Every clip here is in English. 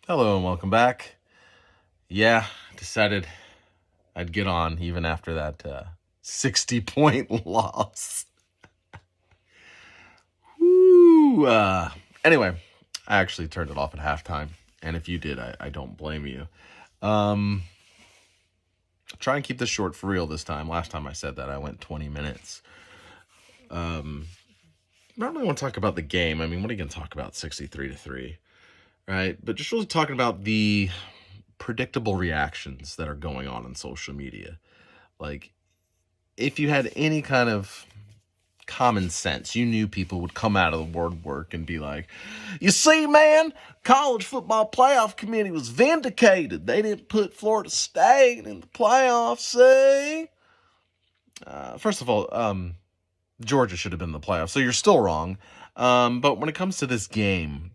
Hello and welcome back. Yeah, decided I'd get on even after that 60-point loss. Woo! Anyway, I actually turned it off at halftime. And if you did, I don't blame you. Um, Try and keep this short for real this time. Last time I said that, I went 20 minutes. I don't really want to talk about the game. I mean, what are you going to talk about 63-3? Right? But just really talking about the predictable reactions that are going on social media. Like, if you had any kind of common sense, you knew people would come out of the word work and be like, you see, man, college football playoff committee was vindicated. They didn't put Florida State in the playoffs, see? First of all, Georgia should have been in the playoffs, so you're still wrong. But when it comes to this game,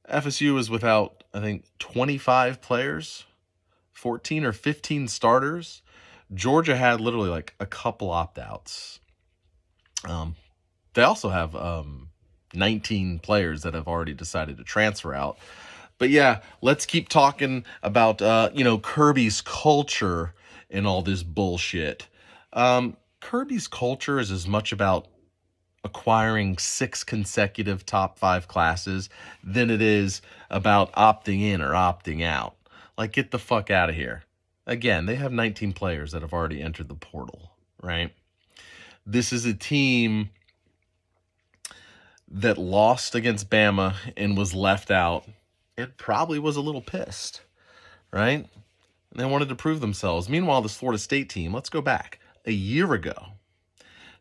FSU is without, I think, 25 players, 14 or 15 starters. Georgia had literally like a couple opt-outs. They also have 19 players that have already decided to transfer out. But yeah, let's keep talking about Kirby's culture and all this bullshit. Kirby's culture is as much about acquiring 6 consecutive top 5 classes than it is about opting in or opting out. Like, get the fuck out of here. Again, they have 19 players that have already entered the portal, right? This is a team that lost against Bama and was left out. It probably was a little pissed, right? And they wanted to prove themselves. Meanwhile, this Florida State team, let's go back. A year ago,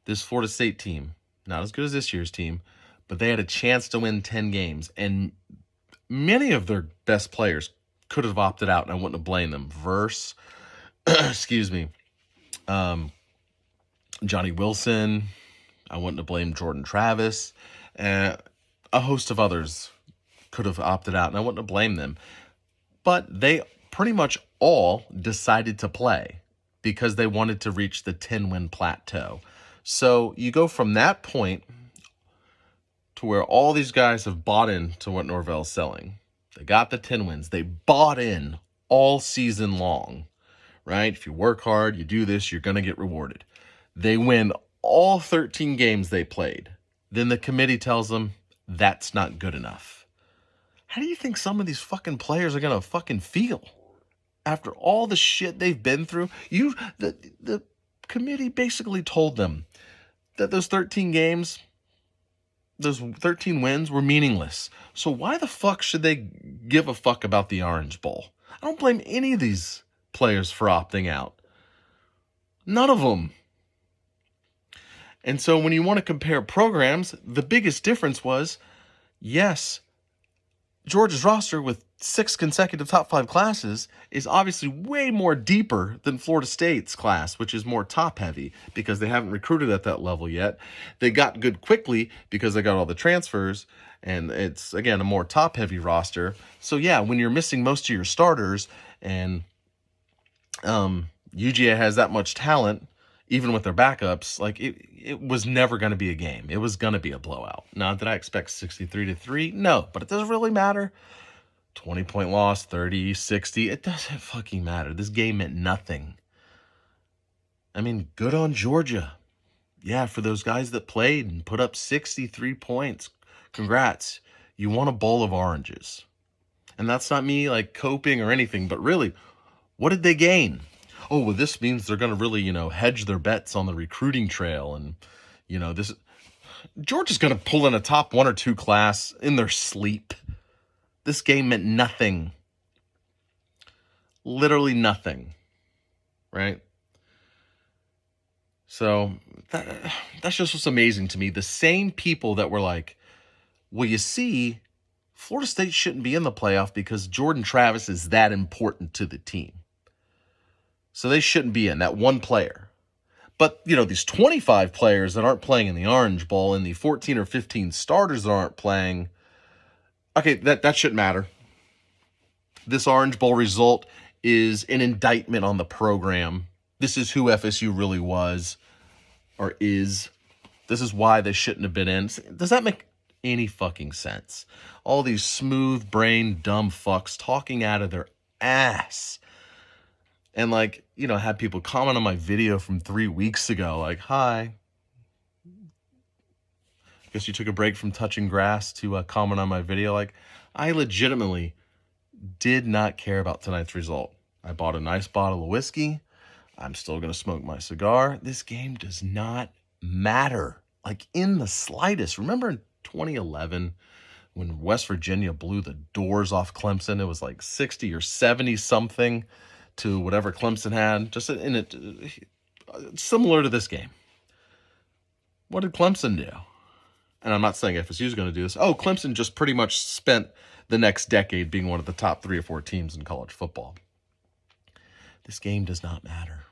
this Florida State team, not as good as this year's team, but they had a chance to win 10 games. And many of their best players could have opted out, and I wouldn't have blamed them. Verse, excuse me, Johnny Wilson, I wouldn't have blamed Jordan Travis. A host of others could have opted out, and I wouldn't have blamed them. But they pretty much all decided to play because they wanted to reach the 10-win plateau. So you go from that point to where all these guys have bought into what Norvell's selling. They got the 10 wins. They bought in all season long, right? If you work hard, you do this, you're going to get rewarded. They win all 13 games they played. Then the committee tells them that's not good enough. How do you think some of these fucking players are going to fucking feel after all the shit they've been through? The committee basically told them that those 13 games, those 13 wins were meaningless. So why the fuck should they give a fuck about the Orange Bowl? I don't blame any of these players for opting out. None of them. And so when you want to compare programs, the biggest difference was, yes, Georgia's roster with 6 consecutive top 5 classes is obviously way more deeper than Florida State's class, which is more top heavy because they haven't recruited at that level yet. They got good quickly because they got all the transfers, and it's, again, a more top heavy roster. So yeah, when you're missing most of your starters and UGA has that much talent, even with their backups, like it was never going to be a game. It was going to be a blowout. Now, did I expect 63-3? No, but it doesn't really matter. 20-point loss, 30, 60, it doesn't fucking matter. This game meant nothing. I mean, good on Georgia. Yeah, for those guys that played and put up 63 points, congrats. You won a bowl of oranges. And that's not me like coping or anything, but really, what did they gain? Oh, well, this means they're going to really, hedge their bets on the recruiting trail. And, this Georgia's going to pull in a top 1 or 2 class in their sleep. This game meant nothing. Literally nothing. Right? So that's just what's amazing to me. The same people that were like, well, you see, Florida State shouldn't be in the playoff because Jordan Travis is that important to the team. So they shouldn't be in, that one player. But, these 25 players that aren't playing in the Orange Bowl and the 14 or 15 starters that aren't playing, okay, that shouldn't matter. This Orange Bowl result is an indictment on the program. This is who FSU really was or is. This is why they shouldn't have been in. Does that make any fucking sense. All these smooth-brained, dumb fucks talking out of their ass. And, like, you know, I had people comment on my video from 3 weeks ago, like, hi, guess you took a break from touching grass to comment on my video. Like, I legitimately did not care about tonight's result. I bought a nice bottle of whiskey. I'm still going to smoke my cigar. This game does not matter, like, in the slightest. Remember in 2011 when West Virginia blew the doors off Clemson? It was like 60 or 70 something to whatever Clemson had. Just in it, similar to this game. What did Clemson do? And I'm not saying FSU is going to do this. Oh, Clemson just pretty much spent the next decade being one of the top 3 or 4 teams in college football. This game does not matter.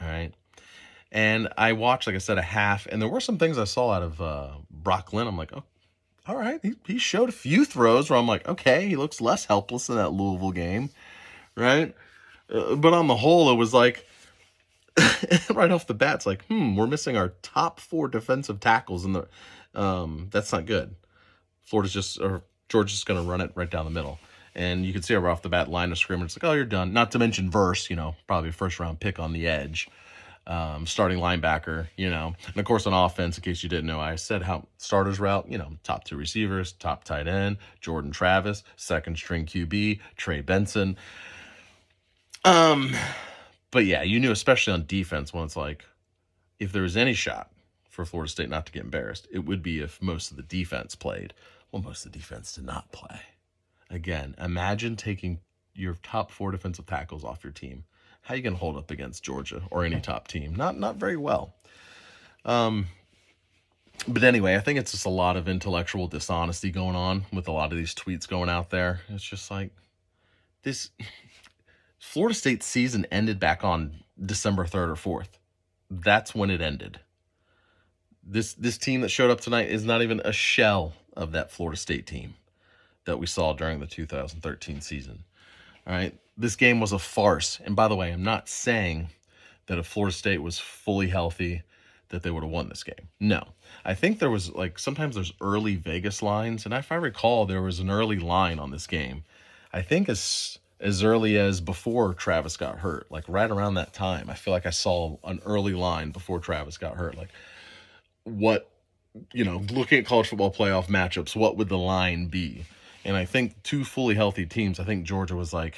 All right. And I watched, like I said, a half, and there were some things I saw out of Brock Lynn. I'm like, oh, all right. He showed a few throws where I'm like, okay, he looks less helpless in that Louisville game, right? But on the whole, it was like, right off the bat, it's like, we're missing our top 4 defensive tackles, and that's not good. Georgia's just going to run it right down the middle. And you can see right off the bat, line of scrimmage, it's like, oh, you're done. Not to mention Verse, probably a first-round pick on the edge. Starting linebacker, And of course on offense, in case you didn't know, I said how starters route, top 2 receivers, top tight end, Jordan Travis, second string QB, Trey Benson. But yeah, you knew, especially on defense, when it's like, if there was any shot for Florida State not to get embarrassed, it would be if most of the defense played. Well, most of the defense did not play. Again, imagine taking your top 4 defensive tackles off your team. How are you going to hold up against Georgia or any top team? Not very well. But anyway, I think it's just a lot of intellectual dishonesty going on with a lot of these tweets going out there. It's just like, this Florida State season ended back on December 3rd or 4th. That's when it ended. This team that showed up tonight is not even a shell of that Florida State team that we saw during the 2013 season. All right, this game was a farce. And by the way, I'm not saying that if Florida State was fully healthy, that they would have won this game. No, I think there was, like, sometimes there's early Vegas lines, and if I recall, there was an early line on this game. I think as early as before Travis got hurt, like right around that time. I feel like I saw an early line before Travis got hurt. Like, what, looking at college football playoff matchups, what would the line be? And I think 2 fully healthy teams, I think Georgia was like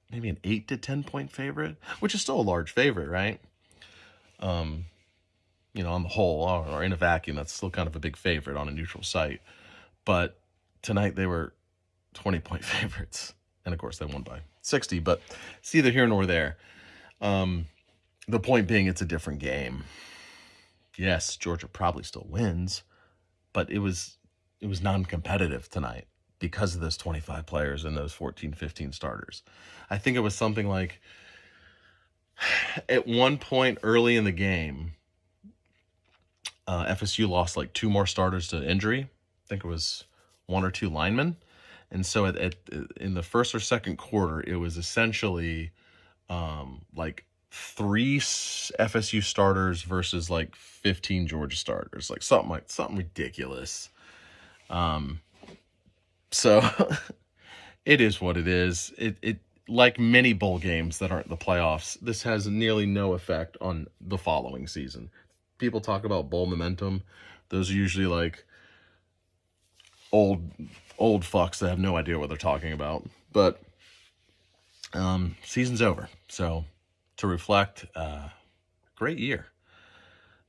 maybe an 8 to 10 point favorite, which is still a large favorite, right? On the whole, or in a vacuum, that's still kind of a big favorite on a neutral site. But tonight they were 20-point favorites. And of course they won by 60, but it's neither here nor there. The point being, it's a different game. Yes, Georgia probably still wins, but it was non-competitive tonight because of those 25 players and those 14, 15 starters. I think it was something like, at one point early in the game, FSU lost like 2 more starters to injury. I think it was 1 or 2 linemen. And so in the first or second quarter, it was essentially like 3 FSU starters versus like 15 Georgia starters, like something ridiculous. So it is what it is. It like many bowl games that aren't the playoffs, this has nearly no effect on the following season. People talk about bowl momentum. Those are usually like old fucks that have no idea what they're talking about. But season's over. So to reflect, great year.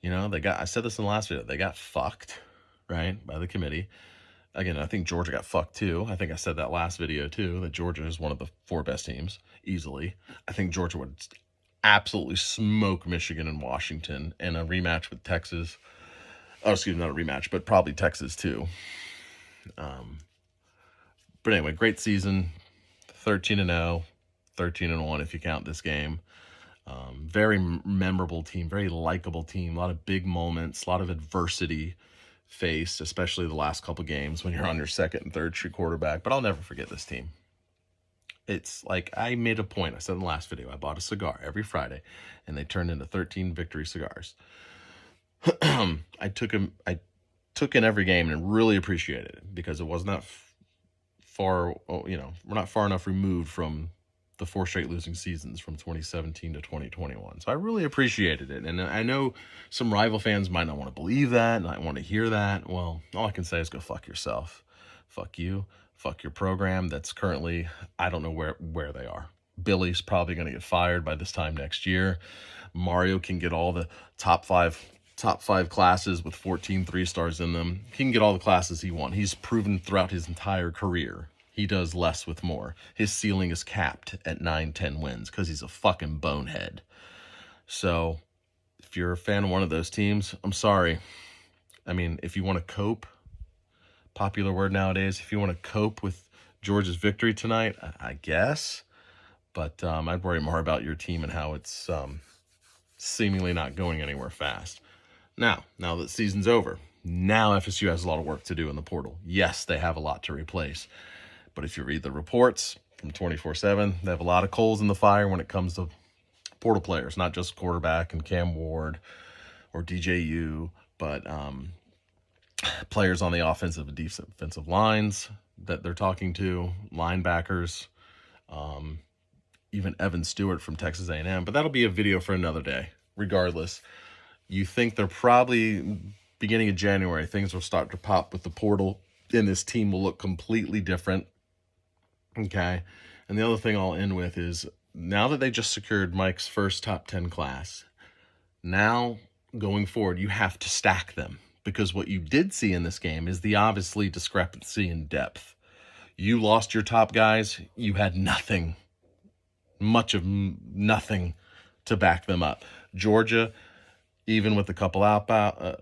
I said this in the last video, they got fucked, right, by the committee. Again, I think Georgia got fucked too. I think I said that last video too, that Georgia is one of the 4 best teams, easily. I think Georgia would absolutely smoke Michigan and Washington in a rematch with Texas. Oh, excuse me, not a rematch, but probably Texas too. But anyway, great season, 13-0, 13-1 if you count this game. Very memorable team, very likable team, a lot of big moments, a lot of adversity faced, especially the last couple games when you're on your second and third string quarterback. But I'll never forget this team. It's like, I made a point, I said in the last video, I bought a cigar every Friday, and they turned into 13 victory cigars. I took in every game and really appreciated it because it was not far, we're not far enough removed from the 4 straight losing seasons from 2017 to 2021. So I really appreciated it. And I know some rival fans might not want to believe that, not want to hear that. Well, all I can say is go fuck yourself. Fuck you. Fuck your program that's currently, I don't know where they are. Billy's probably going to get fired by this time next year. Mario can get all the top five classes with 14 3-stars in them. He can get all the classes he wants. He's proven throughout his entire career he does less with more. His ceiling is capped at 9-10 wins because he's a fucking bonehead. So if you're a fan of one of those teams, I'm sorry. I mean, if you want to cope, popular word nowadays, if you want to cope with Georgia's victory tonight, I guess. But I'd worry more about your team and how it's seemingly not going anywhere fast. Now that the season's over, now FSU has a lot of work to do in the portal. Yes, they have a lot to replace. But if you read the reports from 24/7, they have a lot of coals in the fire when it comes to portal players, not just quarterback and Cam Ward or DJU, but players on the offensive and defensive lines that they're talking to, linebackers, even Evan Stewart from Texas A&M. But that'll be a video for another day. Regardless, you think they're probably beginning of January, things will start to pop with the portal, and this team will look completely different. Okay. And the other thing I'll end with is now that they just secured Mike's first top 10 class, now going forward, you have to stack them because what you did see in this game is the obviously discrepancy in depth. You lost your top guys. You had nothing, much of nothing to back them up. Georgia, even with a couple opt-outs,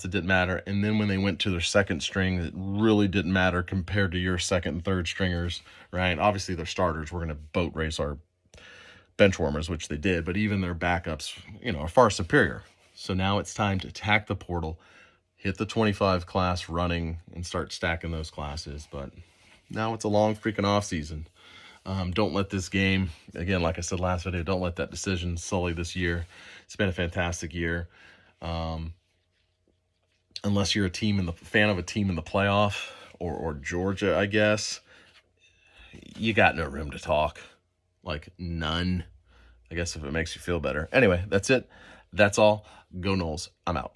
it didn't matter. And then when they went to their second string, it really didn't matter compared to your second and third stringers, right? Obviously, their starters were going to boat race our bench warmers, which they did, but even their backups, are far superior. So now it's time to attack the portal, hit the 25 class running, and start stacking those classes. But now it's a long freaking off season. Don't let this game, again, like I said last video, don't let that decision sully this year. It's been a fantastic year. Unless you're fan of a team in the playoff or Georgia, I guess, you got no room to talk. Like none. I guess if it makes you feel better. Anyway, that's it. That's all. Go Noles. I'm out.